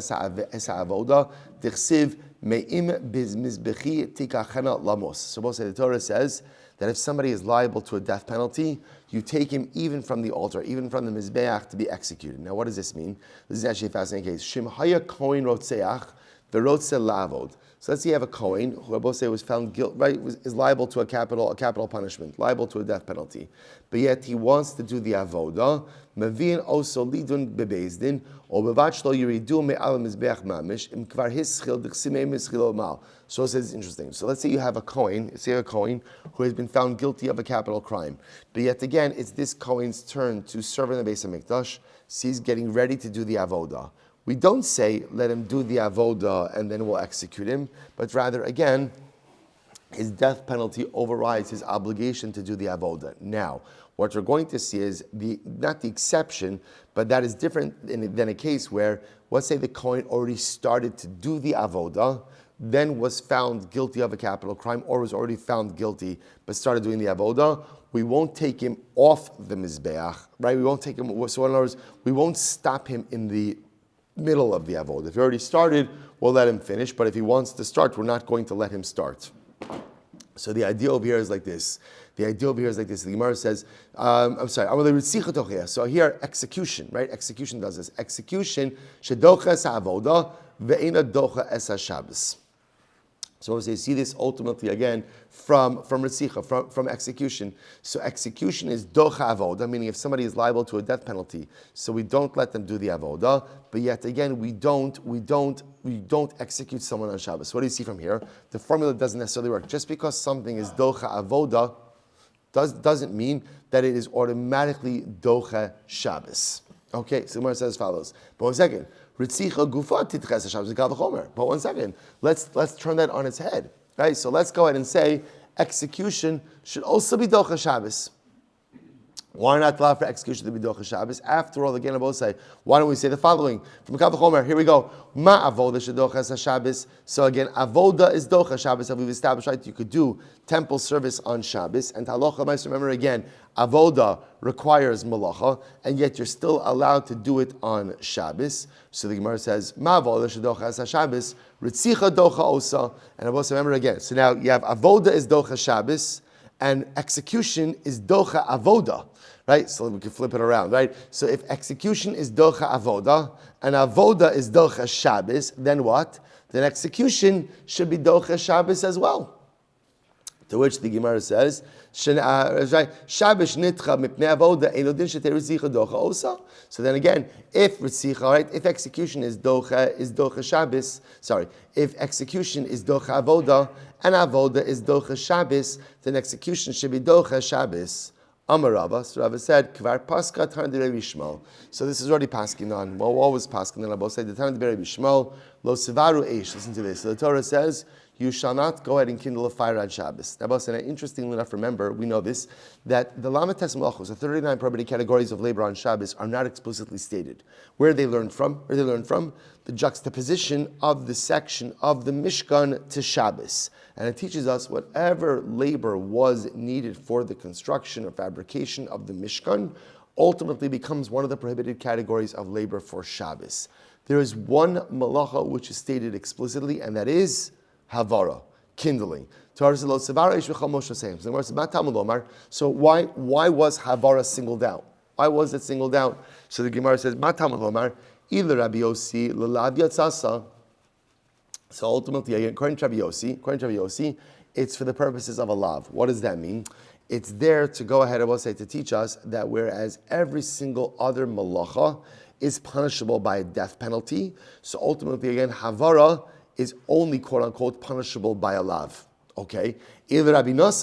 es avoda dichsiv me'im bizmizbechi tikachena lamos. So the Torah says that if somebody is liable to a death penalty, you take him even from the altar, even from the mizbeach, to be executed. Now, what does this mean? This is actually a fascinating case. Shim haya kohen rotzeach v'rotze lavod. So let's say you have a kohen who Rabbi say was found guilty, right? Is liable to a capital punishment, liable to a death penalty, but yet he wants to do the avoda. Mavin also lidun bebezdin or bevachlo yiridu me'al mizbeach mamish im kvar hischil d'chsimei mischilo mal. So it says it's interesting. So let's say you have a kohen who has been found guilty of a capital crime, but yet again it's this kohen's turn to serve in the Beis HaMikdash. So he's getting ready to do the avoda. We don't say let him do the avoda and then we'll execute him, but rather again, his death penalty overrides his obligation to do the avoda. Now, what we're going to see is not the exception, but that is different than a case where, let's say the kohen already started to do the avoda, then was found guilty of a capital crime, or was already found guilty but started doing the avoda. We won't take him off the mizbeach, right? We won't take him. So in other words, we won't stop him in the middle of the avoda. If he already started, we'll let him finish. But if he wants to start, we're not going to let him start. So the idea over here is like this. The Gemara says, So here, execution, right? Execution does this. Execution, shedocha es avoda, ve'ena docha es Shabbos. So you see this ultimately again from Ritzicha, from execution. So execution is docha avoda, meaning if somebody is liable to a death penalty, so we don't let them do the avoda, but yet again we don't execute someone on Shabbos. So what do you see from here? The formula doesn't necessarily work. Just because something is docha avoda doesn't mean that it is automatically docha Shabbos. Okay, so the Gemara says as follows. But one second. Ritzicha gufa titches Shabbos kal v'chomer. But one second, let's turn that on its head, right? So let's go ahead and say execution should also be docha Shabbos. Why not allow for execution to be docha Shabbos? After all, again, I both say, why don't we say the following from kal v'chomer? Here we go. Ma avoda shedocha Shabbos. So again, avoda is docha Shabbos, and we've established right you could do temple service on Shabbos. And halacha, might remember again, avoda requires malacha, and yet you're still allowed to do it on Shabbos. So the Gemara says, Ma avoda shedocha Shabbos, ritzicha docha osa. And I also remember again. So now you have avoda is docha Shabbos, and execution is docha avoda. Right? So we can flip it around, right? So if execution is docha avoda, and avoda is docha Shabbos, then what? Then execution should be docha Shabbos as well. To which the Gemara says, Shabbos nitcha mipnei avoda einodin shetei ritzicha docha osa. So then again, if ritzicha, right, if execution is docha Shabbos, if execution is docha avoda and avoda is docha Shabbos, then execution should be docha Shabbos. Amar Rabba, so Rabba said, Kvar Paska Tan de Rabbi Shmuel. So this is already paskin on. Well, what was paskin on? Rabba said, the Tan de Rabbi Shmuel, Lo Sevaru Eish. Listen to this. So the Torah says, you shall not go ahead and kindle a fire on Shabbos. Now, interestingly enough, remember, we know this, that the Lamed Tes Malachos, the 39 property categories of labor on Shabbos, are not explicitly stated. Where are they learned from? The juxtaposition of the section of the Mishkan to Shabbos. And it teaches us whatever labor was needed for the construction or fabrication of the Mishkan ultimately becomes one of the prohibited categories of labor for Shabbos. There is one malacha which is stated explicitly, and that is havara, kindling. So why was havara singled out? Why was it singled out? So the Gemara says, so ultimately, again, according to Rabbi Yossi, it's for the purposes of a lav. What does that mean? It's there to go ahead, I will say, to teach us that whereas every single other malacha is punishable by a death penalty, so ultimately, again, havara is only, quote unquote, punishable by a lav. Okay? And according to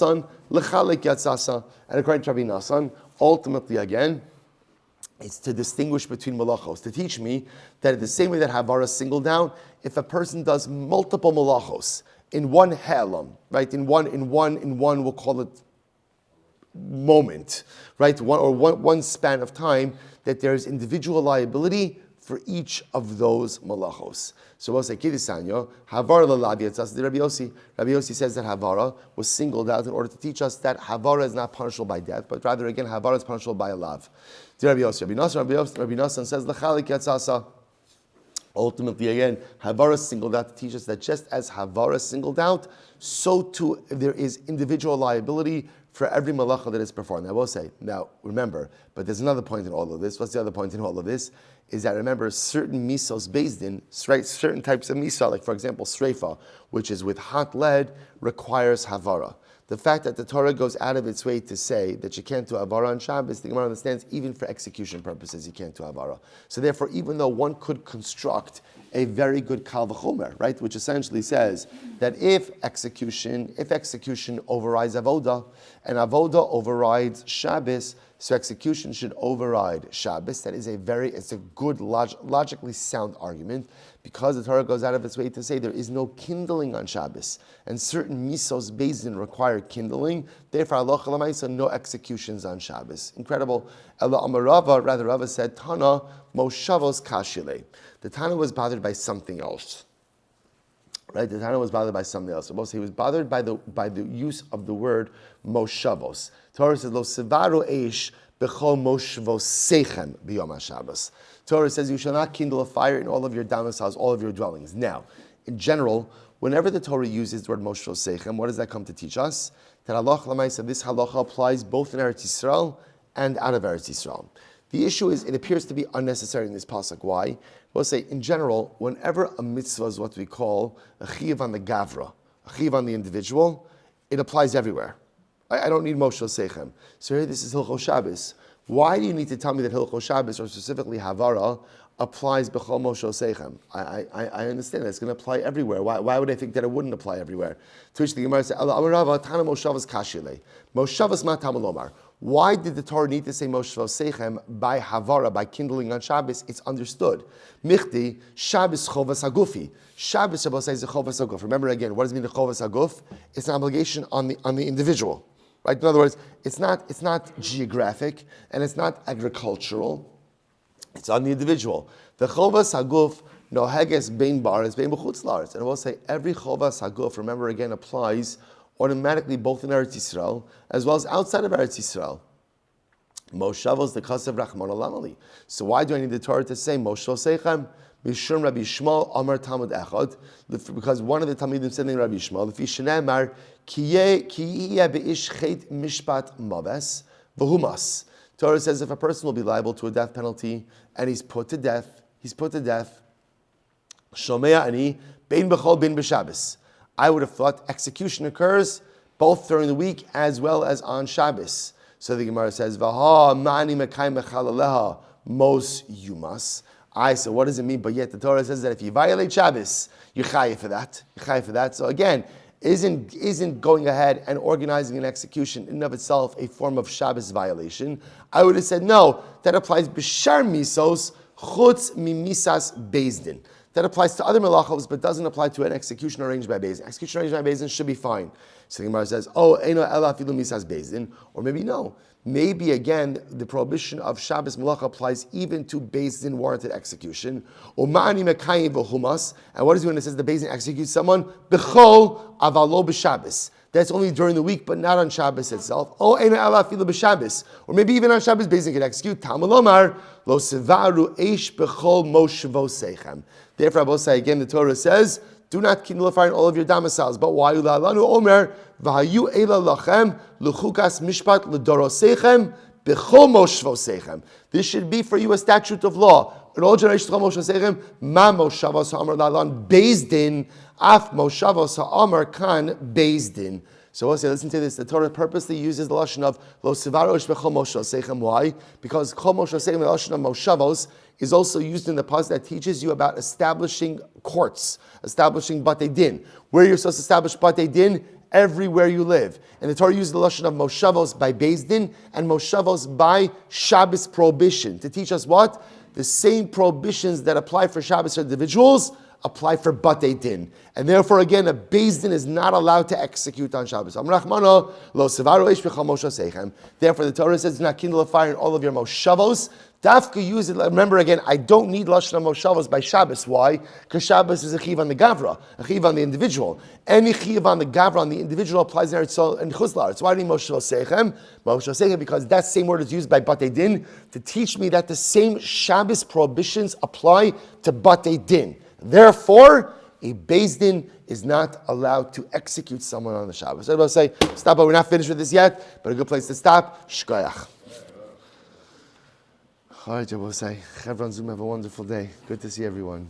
Rabbi Nassan, ultimately, again, it's to distinguish between malachos, to teach me that the same way that havara is singled out, if a person does multiple malachos in one helam, right? In one, we'll call it moment, right? One span of time, that there is individual liability for each of those malachos. So we'll say, Kidisanyo, Havara l'labiyatzas, Rabbi Yossi. Rabbi Yossi says that Havara was singled out in order to teach us that Havara is not punishable by death, but rather, again, Havara is punishable by a lav. Rabbi Yossi, Rabbi Nassan says, L'chalik yatzasa. Ultimately, again, Havara is singled out to teach us that just as Havara is singled out, so too there is individual liability for every malacha that is performed. I will say, now remember, but there's another point in all of this. What's the other point in all of this? Is that, remember, certain misos based in, certain types of misa, like for example, sreifa, which is with hot lead, requires havara. The fact that the Torah goes out of its way to say that you can't do havara on Shabbos, the Gemara understands even for execution purposes you can't do havara. So therefore, even though one could construct a very good kal v'chomer, right, which essentially says that if execution overrides avoda, and avoda overrides Shabbos, so execution should override Shabbos. It's a good, logically sound argument, because the Torah goes out of its way to say there is no kindling on Shabbos, and certain misos bezin require kindling. Therefore, halacha l'maisa, no executions on Shabbos. Incredible. Ela Amar Rava, rather Rava said, Tana moshavos kashile. The Tana was bothered by something else. Right, the Tana was bothered by something else. He was bothered by the use of the word moshavos. Torah says lo sevaru eish bechol moshavos seichem biyom haShabbos. Torah says you shall not kindle a fire in all of your domiciles, all of your dwellings. Now, in general, whenever the Torah uses the word moshavos seichem, what does that come to teach us? That halacha l'maisa, this halacha applies both in Eretz Yisrael and out of Eretz Yisrael. The issue is, it appears to be unnecessary in this pasuk. Why? We'll say, in general, whenever a mitzvah is what we call a chiyuv on the gavra, a chiyuv on the individual, it applies everywhere. I don't need moshavos seichem. So here, this is Hilchos Shabbos. Why do you need to tell me that Hilchos Shabbos, or specifically Havara, applies b'chol moshavos seichem? I understand that it's going to apply everywhere. Why would I think that it wouldn't apply everywhere? To which the Gemara says, Amar Rava, Tana moshavos kashile. Moshavos ma tamalomar. Why did the Torah need to say moshavos seichem by Havara, by kindling on Shabbos? It's understood. Michti, Shabbos chovas hagufi. Shabbos says chovas haguf. Remember again, what does it mean the chovas haguf? It's an obligation on the individual. Right? In other words, it's not geographic and it's not agricultural. It's on the individual. The chovas haguf noheges bein baris bein b'chutz la'aretz. And I will say every chovas haguf, remember again, applies automatically both in Eretz Yisrael as well as outside of Eretz Yisrael. Moshavos the kasav rachman alamali. So why do I need the Torah to say moshavos seichem? Mishum Rabbi Shmuel Amar Talmud Echad, because one of the Talmidim said in Rabbi Shmuel, Lefi Shneimar Kiyeh Beish Chet Mishpat Maves V'Humas. Torah says if a person will be liable to a death penalty and he's put to death, Shomea Ani Bein B'Chol Bein B'Shabbos. I would have thought execution occurs both during the week as well as on Shabbos. So the Gemara says, V'ha Ma'ani Mekayim Mechalaleha Mos Yumas. So what does it mean? But yet the Torah says that if you violate Shabbos, you're chayiv for that. So again, isn't going ahead and organizing an execution in and of itself a form of Shabbos violation? I would have said no. That applies b'shar misos chutz mimisas bezdin. that applies to other melachos, but doesn't apply to an execution arranged by Beis Din. Execution arranged by Beis Din should be fine. So the Gemara says, oh, eino ela afilu misas Beis Din, or maybe no. Maybe again, the prohibition of Shabbos Malacha applies even to Beis Din warranted execution. Umani mekayim v'humas, and what is it when it says the Beis Din executes someone? B'chol avalo b'Shabbos. That's only during the week, but not on Shabbos itself. Oh, eino ela afilu b'Shabbos, or maybe even on Shabbos Beis Din can execute. Talmud lomar lo sevaru eish b'chol moshvo seichem. Therefore, Rabbi say again, the Torah says, do not kindle a fire in all of your domiciles. But why you la'alanu omer v'hayu eila lachem l'chukas mishpat l'doroseichem b'chol moshvo seichem. This should be for you a statute of law. In all generations, moshvo seichem ma moshavos ha'amar la'alan Beis Din af moshavos ha'amar kan Beis Din. So we'll say, listen to this. The Torah purposely uses the lashon of lo sevarosh b'chol moshavos seichem. Why? Because chol moshavos seichem, the lashon of moshavos, is also used in the pasuk that teaches you about establishing courts, establishing batei din. Where you're supposed to establish batei din? Everywhere you live. And the Torah uses the lashon of moshavos by Beis Din and moshavos by Shabbos prohibition to teach us what? The same prohibitions that apply for Shabbos for individuals apply for batei din. And therefore, again, a Beis Din is not allowed to execute on Shabbos. Therefore, the Torah says, do not kindle a fire in all of your moshavos. Dafka use it. Remember again, I don't need lashon moshavos by Shabbos. Why? Because Shabbos is a chiv on the gavra, a chiv on the individual. Any chiv on the gavra on the individual applies in Eretz and Chutz La'aretz. Why do you need moshavos seichem? Moshavos seichem because that same word is used by batei din to teach me that the same Shabbos prohibitions apply to batei din. Therefore, a Beis Din is not allowed to execute someone on the Shabbos. So I'll say, stop, but we're not finished with this yet, but a good place to stop. Shkoyach. All right, I will say, Chevron Zoom, have a wonderful day. Good to see everyone.